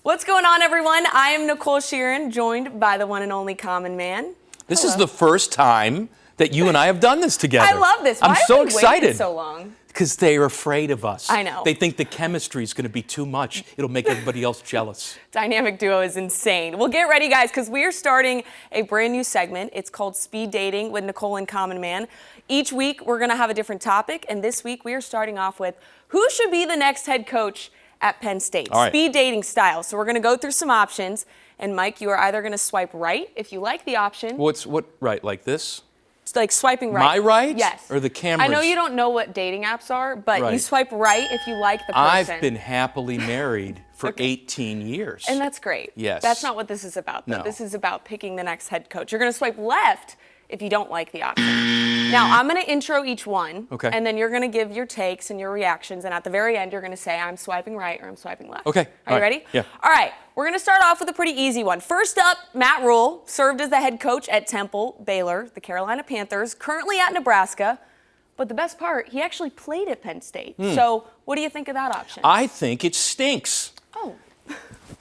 What's going on, everyone? I am Nicole Shearin, joined by the one and only Common Man. This is the first time that you and I have done this together. I love this. Why I'm so excited. Waited so long? Because they're afraid of us. I know. They think the chemistry is going to be too much. It'll make everybody else jealous. Dynamic duo is insane. Well, get ready, guys, because we are starting a brand new segment. It's called Speed Dating with Nicole and Common Man. Each week, we're going to have a different topic, and this week, we are starting off with who should be the next head coach at Penn State. All right. Speed dating style. So we're going to go through some options, and Mike, you are either going to swipe right if you like the option. What right, like this? It's like swiping right. My right? Yes. Or the camera's? I know you don't know what dating apps are, but Right. you swipe right if you like the person. I've been happily married for 18 years. And that's great. Yes. That's not what this is about, though. No. This is about picking the next head coach. You're going to swipe left if you don't like the option. Now, I'm going to intro each one. Okay. And then you're going to give your takes and your reactions. And at the very end, you're going to say, I'm swiping right or I'm swiping left. Okay. Are you ready? Yeah. All right. We're going to start off with a pretty easy one. First up, Matt Rule served as the head coach at Temple, Baylor, the Carolina Panthers, currently at Nebraska. But the best part, he actually played at Penn State. So what do you think of that option? I think it stinks. Oh.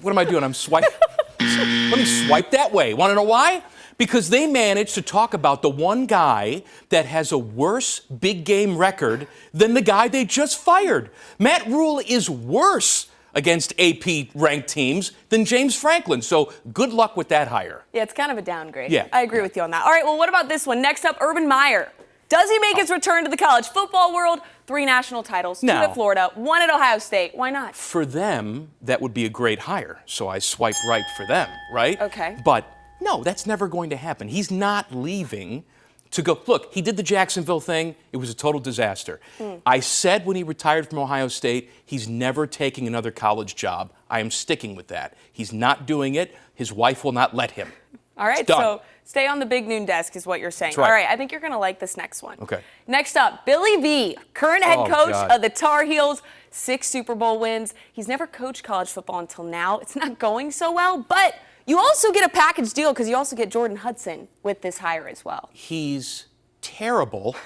What am I doing? I'm swiping. Let me swipe that way. Want to know why? Because they managed to talk about the one guy that has a worse big game record than the guy they just fired. Matt Rule is worse against AP ranked teams than James Franklin. So good luck with that hire. Yeah, it's kind of a downgrade. Yeah. I agree with you on that. All right, well, what about this one? Next up, Urban Meyer. Does he make his return to the college football world? 3 national titles, 2 No. at Florida, 1 at Ohio State. Why not? For them, that would be a great hire. So I swipe right for them, right? Okay. But no, that's never going to happen. He's not leaving to go. Look, he did the Jacksonville thing. It was a total disaster. I said when he retired from Ohio State, he's never taking another college job. I am sticking with that. He's not doing it. His wife will not let him. All right, It's done. so stay on the big noon desk is what you're saying. That's right. All right, I think you're going to like this next one. Okay. Next up, Billy V, current head Oh, coach God. of the Tar Heels, 6 Super Bowl wins. He's never coached college football until now. It's not going so well, but you also get a package deal because you also get Jordan Hudson with this hire as well. He's terrible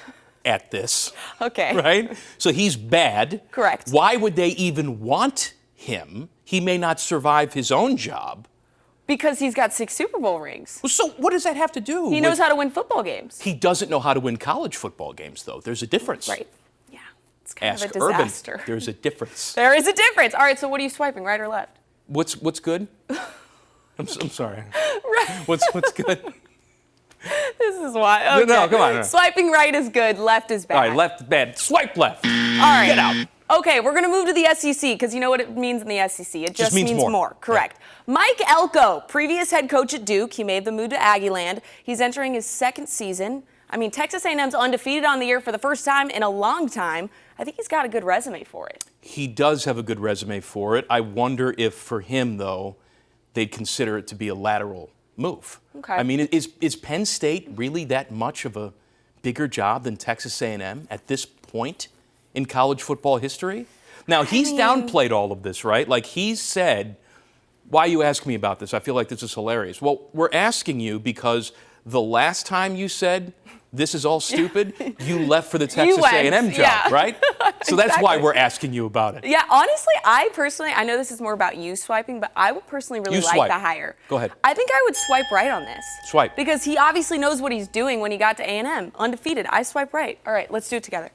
at this. Okay. Right? So he's bad. Correct. Why would they even want him? He may not survive his own job. Because he's got 6 Super Bowl rings. Well, so what does that have to do? He knows how to win football games. He doesn't know how to win college football games, though. There's a difference. Right. Yeah. It's kind Ask of a disaster. Urban. There's a difference. There is a difference. All right, so what are you swiping, right or left? What's good? I'm sorry. Right. What's good? This is why. Okay. No, come on. No. Swiping right is good, left is bad. All right, left bad. Swipe left. All right. Get out. Okay, we're going to move to the SEC because you know what it means in the SEC. It just means more. Correct. Yeah. Mike Elko, previous head coach at Duke. He made the move to Aggieland. He's entering his 2nd season. I mean, Texas A&M's undefeated on the year for the first time in a long time. I think he's got a good resume for it. He does have a good resume for it. I wonder if for him, though, they'd consider it to be a lateral move. Okay. I mean, is Penn State really that much of a bigger job than Texas A&M at this point in college football history? Now, he's downplayed all of this, right? Like he's said, why are you asking me about this? I feel like this is hilarious. Well, we're asking you because the last time you said this is all stupid, you left for the Texas A&M job, yeah. right? So that's why Exactly. we're asking you about it. Yeah, honestly, I know this is more about you swiping, but I would personally really You like swipe. the hire. Go ahead. I think I would swipe right on this. Swipe. Because he obviously knows what he's doing when he got to A&M, undefeated. I swipe right. All right, let's do it together.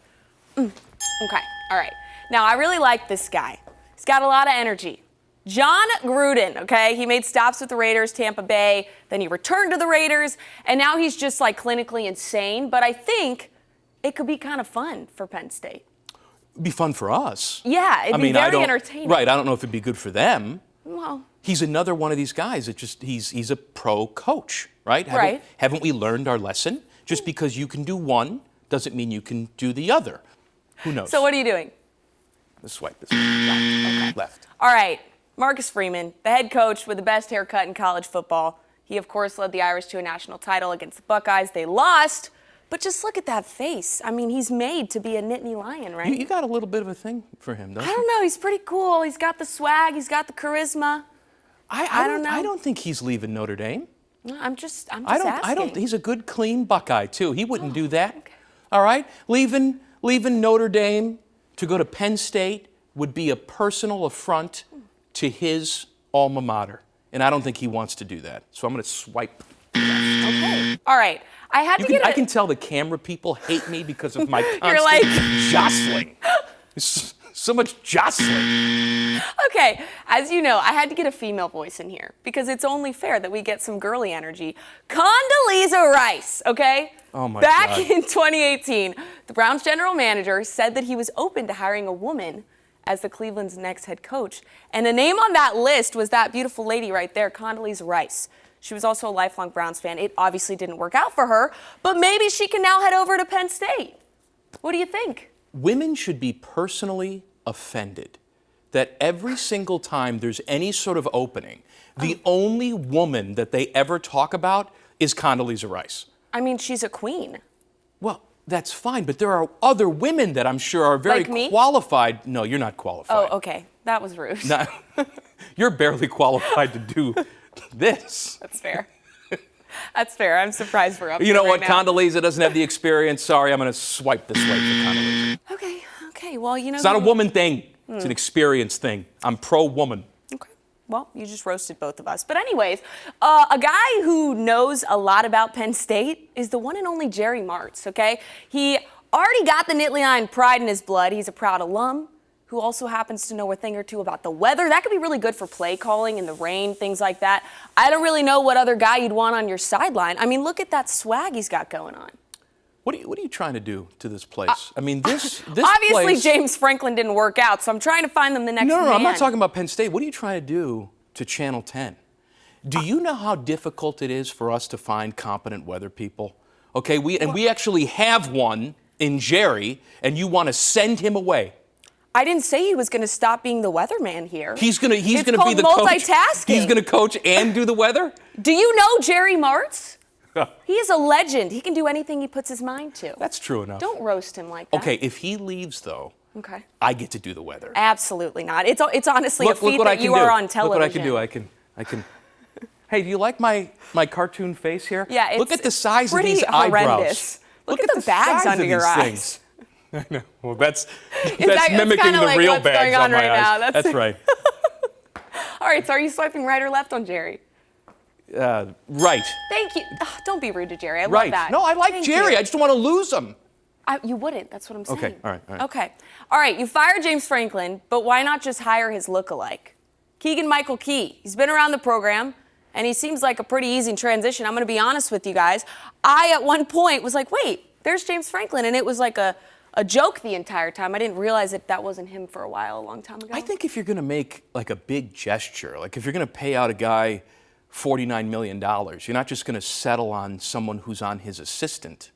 Okay, all right. Now, I really like this guy. He's got a lot of energy. John Gruden, okay? He made stops with the Raiders, Tampa Bay, then he returned to the Raiders, and now he's just like clinically insane. But I think it could be kind of fun for Penn State. It'd be fun for us. Yeah, it'd be very entertaining. Right, I don't know if it'd be good for them. Well, He's another one of these guys that just, he's a pro coach, right? Right. Haven't we learned our lesson? Just because you can do one doesn't mean you can do the other. Who knows? so what are you doing? Let's swipe this. Left. Okay. Left. All right, Marcus Freeman, the head coach with the best haircut in college football. He, of course, led the Irish to a national title against the Buckeyes. They lost, but just look at that face. I mean, he's made to be a Nittany Lion, right? You got a little bit of a thing for him, don't I you? don't know. He's pretty cool. He's got the swag. He's got the charisma. I don't know. I don't think he's leaving Notre Dame. No, I'm just asking. I don't. He's a good, clean Buckeye too. He wouldn't do that. okay. All right, leaving Notre Dame to go to Penn State would be a personal affront to his alma mater. And I don't think he wants to do that. So I'm going to swipe. Okay. All right. I had to get I can tell the camera people hate me because of my constant You're like jostling. So much jostling. Okay, as you know, I had to get a female voice in here because it's only fair that we get some girly energy. Condoleezza Rice, okay? Oh my Back God. in 2018, the Browns general manager said that he was open to hiring a woman as the Cleveland's next head coach. And a name on that list was that beautiful lady right there, Condoleezza Rice. She was also a lifelong Browns fan. It obviously didn't work out for her, but maybe she can now head over to Penn State. What do you think? Women should be personally offended that every single time there's any sort of opening, the only woman that they ever talk about is Condoleezza Rice. I mean, she's a queen. Well, that's fine, but there are other women that I'm sure are very Like me? qualified. No, you're not qualified. Oh, okay. That was rude. No, you're barely qualified to do this. That's fair. That's fair. I'm surprised we're up You here know right what? now. Condoleezza doesn't have the experience. Sorry, I'm going to swipe this way for Condoleezza. Okay. Well, you know. It's not a woman thing. It's an experience thing. I'm pro-woman. Okay. Well, you just roasted both of us. But anyways, a guy who knows a lot about Penn State is the one and only Jerry Marts, okay? He already got the Nittany Lion pride in his blood. He's a proud alum who also happens to know a thing or two about the weather. That could be really good for play calling in the rain, things like that. I don't really know what other guy you'd want on your sideline. I mean, look at that swag he's got going on. What are you trying to do to this place? I mean, this Obviously, place... James Franklin didn't work out, so I'm trying to find them the next No, man. I'm not talking about Penn State. What are you trying to do to Channel 10? Do you know how difficult it is for us to find competent weather people? Okay, we actually have one in Jerry, and you want to send him away. I didn't say he was going to stop being the weatherman here. He's gonna be the called coach. multitasking. He's gonna coach and do the weather? Do you know Jerry Marts? He is a legend. He can do anything he puts his mind to. That's true enough. Don't roast him like that. Okay, if he leaves though, Okay. I get to do the weather. Absolutely not. It's honestly a feat what I that can you do. are on television. Look what I can do. I can. Hey, do you like my cartoon face here? Yeah, it's look at the size of pretty these horrendous. eyebrows. Look at the bags size under of your these eyes. things. I know. Well, that's that's mimicking kinda the like real what's bags going on on my right eyes. now. That's right. All right, so are you swiping right or left on Jerry? Right. Thank you. Ugh, don't be rude to Jerry. I Right. love that. No, I like Thank Jerry. you. I just don't want to lose him. You wouldn't. That's what I'm saying. Okay, all right. Okay. All right, you fired James Franklin, but why not just hire his lookalike? Keegan-Michael Key. He's been around the program, and he seems like a pretty easy transition. I'm going to be honest with you guys. I, at one point, was like, wait, there's James Franklin, and it was like a joke the entire time. I didn't realize that wasn't him for a while, a long time ago. I think if you're going to make like a big gesture, like if you're going to pay out a guy $49 million, you're not just going to settle on someone who's on his assistant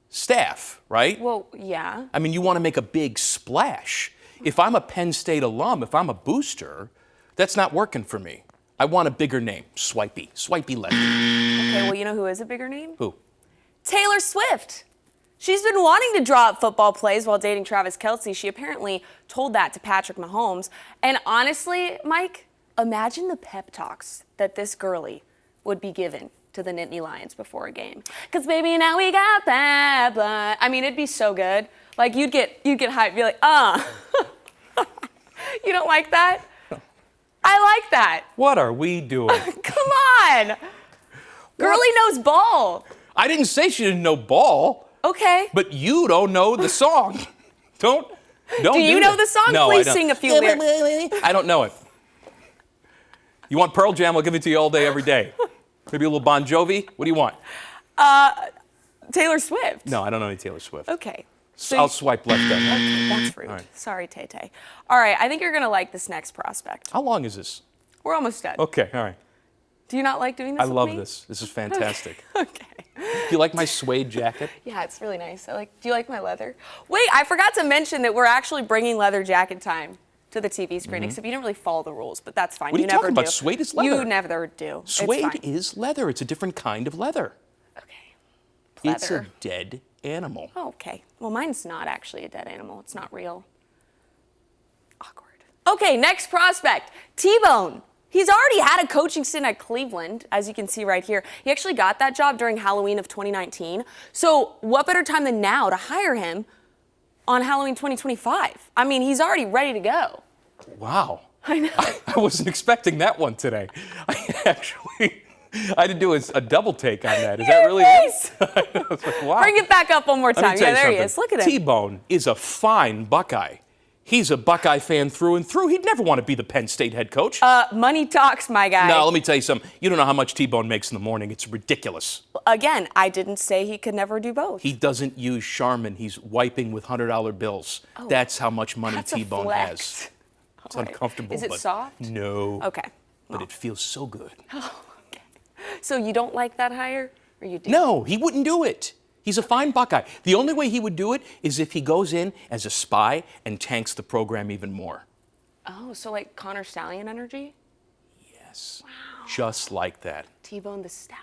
staff, right? Well, yeah. I mean, you want to make a big splash. If I'm a Penn State alum, if I'm a booster, that's not working for me. I want a bigger name, Swipey lefty. Okay, well, you know who is a bigger name? Who? Taylor Swift. She's been wanting to draw up football plays while dating Travis Kelce. She apparently told that to Patrick Mahomes. And honestly, Mike, imagine the pep talks that this girlie would be given to the Nittany Lions before a game. Because baby, now we got bad blood. I mean, it'd be so good. Like you'd get hyped, be like, You don't like that? I like that. What are we doing? Come on. Girlie knows ball. I didn't say she didn't know ball. Okay. But you don't know the song. Don't Do you know that. the song? No, Please I don't. sing a few lyrics. I don't know it. You want Pearl Jam? I'll give it to you all day, every day. Maybe a little Bon Jovi? What do you want? Taylor Swift. No, I don't know any Taylor Swift. Okay. I'll swipe left on that. Okay, that's rude. All right. Sorry, Tay-Tay. All right, I think you're going to like this next prospect. How long is this? We're almost done. Okay, all right. Do you not like doing this I with love me? this. This is fantastic. Okay. Do you like my suede jacket? Yeah, it's really nice. Do you like my leather? Wait, I forgot to mention that we're actually bringing leather jacket time to the TV screen, except you didn't really follow the rules, but that's fine. What are you never talking about? do. Suede is leather. You never do. It's Suede fine. is leather. It's a different kind of leather. Okay. It's a Leather. dead animal. Oh, okay. Well, mine's not actually a dead animal. It's not real. Awkward. Okay, next prospect, T-Bone. He's already had a coaching stint at Cleveland, as you can see right here. He actually got that job during Halloween of 2019. So what better time than now to hire him on Halloween 2025? I mean, he's already ready to go. Wow. I know. I wasn't expecting that one today. I had to do a double take on that. Is that really it? I was like, wow. Bring it back up one more Let me time. tell Yeah, you there he something. is. Look at him. T-Bone is a fine Buckeye. He's a Buckeye fan through and through. He'd never want to be the Penn State head coach. Money talks, my guy. No, let me tell you something. You don't know how much T-Bone makes in the morning. It's ridiculous. Again, I didn't say he could never do both. He doesn't use Shearin. He's wiping with $100 bills. Oh, that's how much money that's a T-Bone flex. has. It's All right. uncomfortable. Is it but soft? No. Okay. But it feels so good. Okay. So you don't like that hire, or you do? No, he wouldn't do it. He's a fine Buckeye. The only way he would do it is if he goes in as a spy and tanks the program even more. Oh, so like Connor Stallion energy? Yes. Wow. Just like that. T-Bone the Stallion.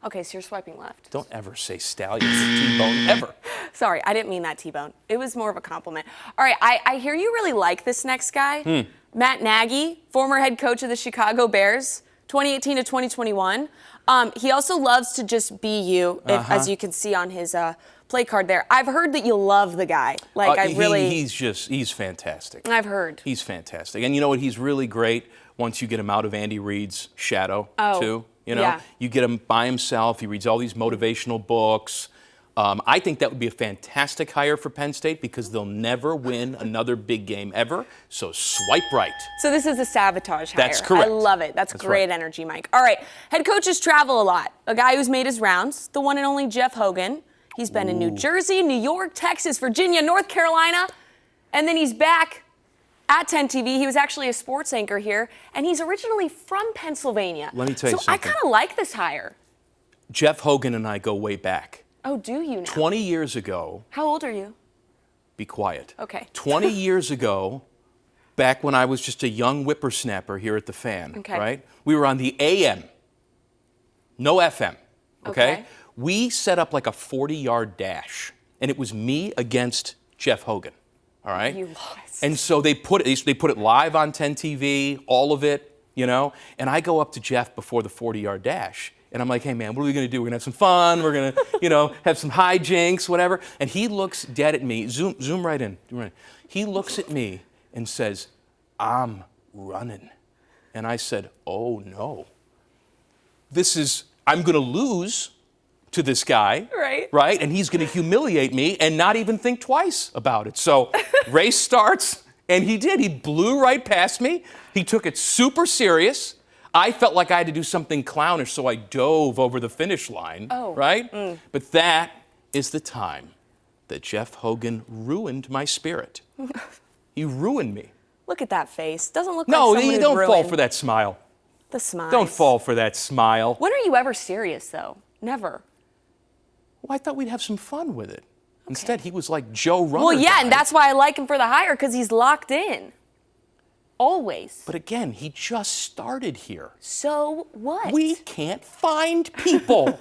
Okay, so you're swiping left. Don't ever say stallion to T-Bone, ever. Sorry, I didn't mean that, T-Bone. It was more of a compliment. All right, I hear you really like this next guy. Matt Nagy, former head coach of the Chicago Bears, 2018 to 2021. He also loves to just be you, as you can see on his play card there. I've heard that you love the guy. Like, he's fantastic. I've heard. He's fantastic. And you know what? He's really great once you get him out of Andy Reid's shadow, too. You know, yeah. You get him by himself. He reads all these motivational books. I think that would be a fantastic hire for Penn State because they'll never win another big game ever. So swipe right. So this is a sabotage hire. That's correct. I love it. That's great right. energy, Mike. All right, head coaches travel a lot. A guy who's made his rounds, the one and only Jeff Hogan. He's been in New Jersey, New York, Texas, Virginia, North Carolina, and then he's back at 10 TV. He was actually a sports anchor here, and he's originally from Pennsylvania. Let me tell you something. So I something. kind of like this hire. Jeff Hogan and I go way back. Oh, do you now? 20 years ago. How old are you? Be quiet. Okay. 20 years ago, back when I was just a young whippersnapper here at the Fan, Okay. right? We were on the AM, no FM, okay? Okay. We set up like a 40-yard dash, and it was me against Jeff Hogan, all right? You lost. And so they put it live on 10 TV, all of it, you know? And I go up to Jeff before the 40-yard dash, and I'm like, hey, man, what are we going to do? We're going to have some fun. We're going to, have some hijinks, whatever. And he looks dead at me. Zoom right in. He looks at me and says, I'm running. And I said, oh, no. I'm going to lose to this guy. Right? And he's going to humiliate me and not even think twice about it. So race starts, and he did. He blew right past me. He took it super serious. I felt like I had to do something clownish, so I dove over the finish line, right? But that is the time that Jeff Hogan ruined my spirit. He ruined me. Look at that face. Doesn't look like someone who'd don't fall ruined for that smile. the smile. Don't fall for that smile. When are you ever serious, though? Never. Well, I thought we'd have some fun with it. Instead, he was like Joe Runner. Well, yeah, guy. and that's why I like him for the hire, because he's locked in. Always. But again, he just started here. So what? We can't find people.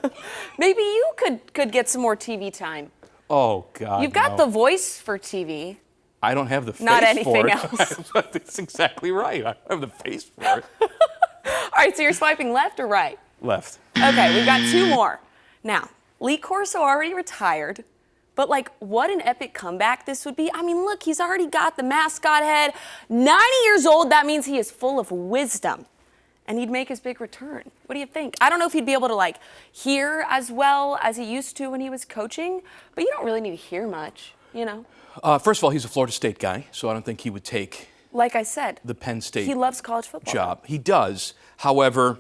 Maybe you could get some more TV time. Oh, God, You've got no. the voice for TV. I don't have the face Not for anything it. else. That's exactly right. I don't have the face for it. All right, so you're swiping left or right? Left. Okay, we've got two more. Now, Lee Corso already retired, but like what an epic comeback this would be. I mean, look, he's already got the mascot head. 90 years old, that means he is full of wisdom. And he'd make his big return. What do you think? I don't know if he'd be able to like hear as well as he used to when he was coaching, but you don't really need to hear much, you know? First of all, he's a Florida State guy, so I don't think he would take Like I said, the Penn State he loves college football. job. He does. However,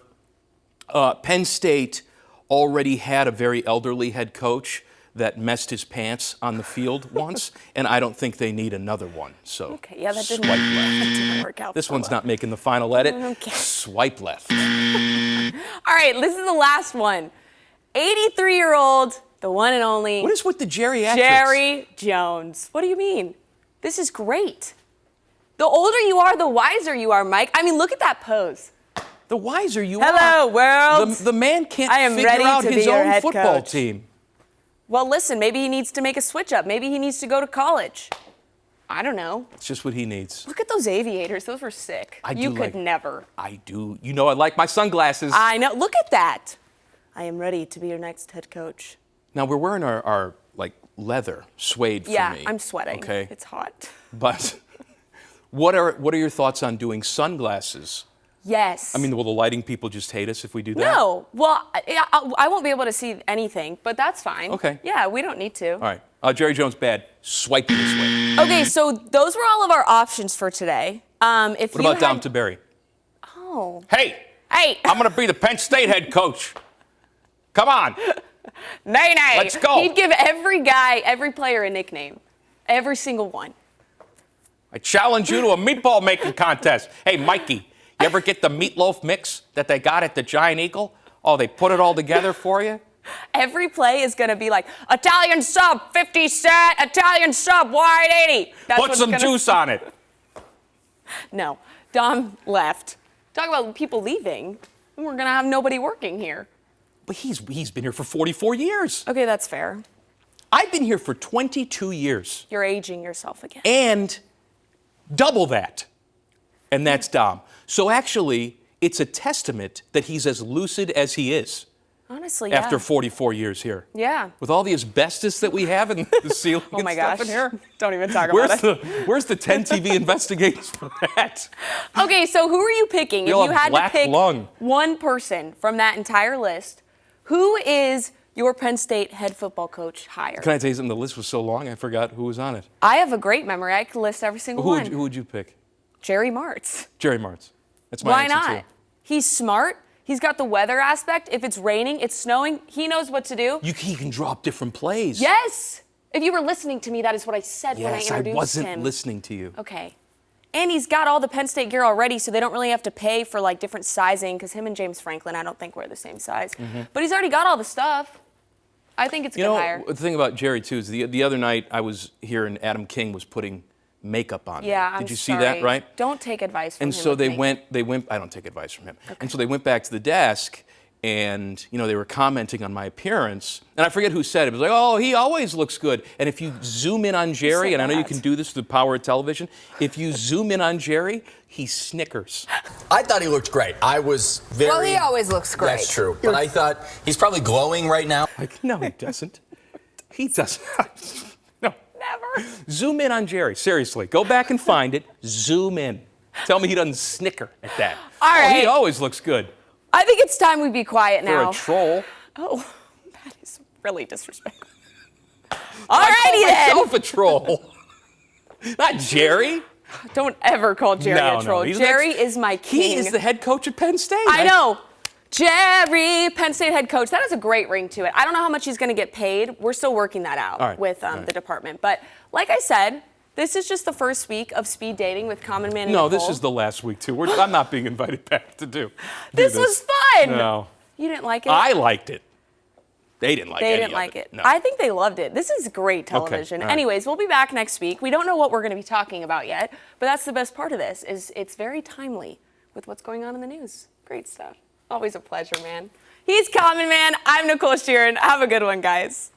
Penn State already had a very elderly head coach that messed his pants on the field once, and I don't think they need another one. So Okay, yeah, that didn't, swipe that left. didn't work out. This so one's well. not making the final edit. Okay. Swipe left. All right, this is the last one. 83-year-old, the one and only What is with the geriatrics? Jerry Jones. What do you mean? This is great. The older you are, the wiser you are, Mike. I mean, look at that pose. The wiser you are. Hello, world. The man can't I am figure ready out to be his your own head football coach. team. Well, listen, maybe he needs to make a switch up. Maybe he needs to go to college. I don't know. It's just what he needs. Look at those aviators. Those were sick. You do could like- never. I do. You know I like my sunglasses. I know. Look at that. I am ready to be your next head coach. Now we're wearing our like leather suede for Yeah, me. I'm sweating. Okay. It's hot. But What are your thoughts on doing sunglasses? Yes. I mean, will the lighting people just hate us if we do that? No. Well, I won't be able to see anything, but that's fine. Okay. Yeah, we don't need to. All right. Jerry Jones, bad. Swipe this way. Okay, so those were all of our options for today. What about Dom Tiberi? Oh. Hey! Hey! I'm going to be the Penn State head coach. Come on. Nay. Let's go. He'd give every player a nickname. Every single one. I challenge you to a meatball making contest. Hey, Mikey, you ever get the meatloaf mix that they got at the Giant Eagle? Oh, they put it all together for you? Every play is going to be like, Italian sub, 50 cent, Italian sub, wide 80. Put some juice on it. No, Dom left. Talk about people leaving. We're going to have nobody working here. But he's been here for 44 years. Okay, that's fair. I've been here for 22 years. You're aging yourself again. And double that. And that's Dom. So actually, it's a testament that he's as lucid as he is. Honestly, yeah. After 44 years here. Yeah. With all the asbestos that we have in the ceiling Oh my and stuff gosh. in here. Don't even talk about it. Where's the 10 TV investigations for that? Okay, so who are you picking? We If all you have had to black pick lung. one person from that entire list, who is your Penn State head football coach hire? Can I tell you something? The list was so long, I forgot who was on it. I have a great memory. I could list every single one. Who would you pick? Jerry Marts. Jerry Marts. That's my Why answer, not? too. He's smart. He's got the weather aspect. If it's raining, it's snowing, he knows what to do. He can draw up different plays. Yes. If you were listening to me, that is what I said when I Yes, introduced him. I wasn't listening to you. Okay. And he's got all the Penn State gear already, so they don't really have to pay for like different sizing, because him and James Franklin, I don't think we're the same size. But he's already got all the stuff. I think it's a good hire. The thing about Jerry, too, is the other night I was here and Adam King was putting makeup on. Yeah, me. I'm Did you sorry. see that, right? Don't take advice from him. And so with they makeup. went, I don't take advice from him. Okay. And so they went back to the desk and, they were commenting on my appearance. And I forget who said it. It was like, oh, he always looks good. And if you zoom in on Jerry, and I know you can do this through the power of television, if you zoom in on Jerry, he snickers. I thought he looked great. I was very... Well, he always looks great. That's true. But I thought he's probably glowing right now. Like, no, he doesn't. He doesn't. No. Never. Zoom in on Jerry. Seriously. Go back and find it. Zoom in. Tell me he doesn't snicker at that. All right. Oh, he always looks good. I think it's time we be quiet now. For a troll. Oh, that is really disrespectful. Alrighty then. Myself a troll. Not Jerry. Don't ever call Jerry a troll. he's Jerry is my king. He is the head coach at Penn State. I know. Jerry, Penn State head coach. That has a great ring to it. I don't know how much he's going to get paid. We're still working that out with the department. But like I said, this is just the first week of speed dating with Common Man and No, Nicole. this is the last week, too. I'm not being invited back to do This was fun. No. You didn't like it? I liked it. They didn't like it. They didn't like it. No. I think they loved it. This is great television. all right. Anyways, we'll be back next week. We don't know what we're going to be talking about yet, but that's the best part of this, is it's very timely with what's going on in the news. Great stuff. Always a pleasure, man. He's Common Man. I'm Nicole Shearin. Have a good one, guys.